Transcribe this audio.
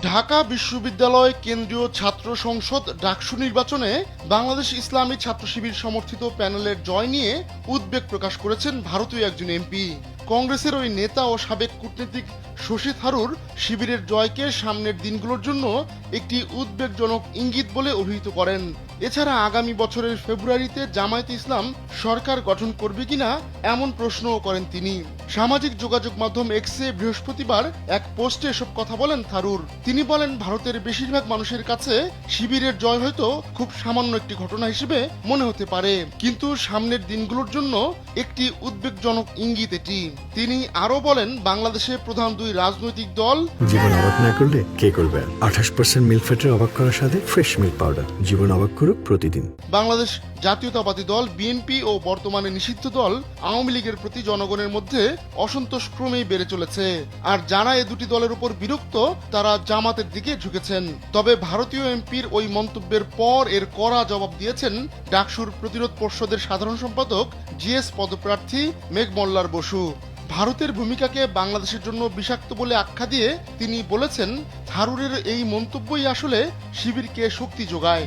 ঢাকা বিশ্ববিদ্যালয় কেন্দ্রীয় ছাত্র সংসদ ডাকসু নির্বাচনে বাংলাদেশ ইসলামী ছাত্র শিবির সমর্থিত প্যানেলের জয় নিয়ে উদ্বেগ প্রকাশ করেছেন ভারতীয় একজন এমপি। কংগ্রেসের ওই নেতা ও সাবেক কূটনীতিক শশী থারুর শিবিরের জয়কে সামনের দিনগুলোর জন্য একটি উদ্বেগজনক ইঙ্গিত বলে অভিহিত করেন। এছাড়া আগামী বছরের ফেব্রুয়ারিতে জামায়াতে ইসলাম সরকার গঠন করবে কিনা এমন প্রশ্নও করেন তিনি। সামাজিক যোগাযোগ মাধ্যম এক্সে বৃহস্পতিবার এক পোস্টে এসব কথা বলেন থারুর। তিনি বলেন, ভারতের বেশিরভাগ মানুষের কাছে শিবিরের জয় হয়তো খুব সামান্য একটি ঘটনা হিসেবে মনে হতে পারে, কিন্তু সামনের দিনগুলোর জন্য একটি উদ্বেগজনক ইঙ্গিত এটি। তিনি আরো বলেন, বাংলাদেশে প্রধান দুই রাজনৈতিক দল জীবন অবাক না করলে কে করবে? 28% মিল্ক ফ্যাটের অবাক করার সাথে ফ্রেশ মিল্ক পাউডার। জীবন অবাক করুক প্রতিদিন। বাংলাদেশ জাতীয়তাবাদী দল বিএনপি ও বর্তমানে নিষিদ্ধ দল আওয়ামী লীগের প্রতি জনগণের মধ্যে অসন্তোষ ক্রমেই বেড়ে চলেছে। আর যারা এ দুটি দলের উপর বিরক্ত তারা জামাতের দিকে ঝুঁকেছেন। তবে ভারতীয় এমপির ওই মন্তব্যের পর এর কড়া জবাব দিয়েছেন ডাকসুর প্রতিরোধ পর্ষদের সাধারণ সম্পাদক জিএস পদপ্রার্থী মেঘ মল্লার বসু। ভারতের ভূমিকাকে বাংলাদেশের জন্য বিষাক্ত বলে আখ্যা দিয়ে তিনি বলেছেন, থারুরের এই মন্তব্যই আসলে শিবিরকে শক্তি যোগায়।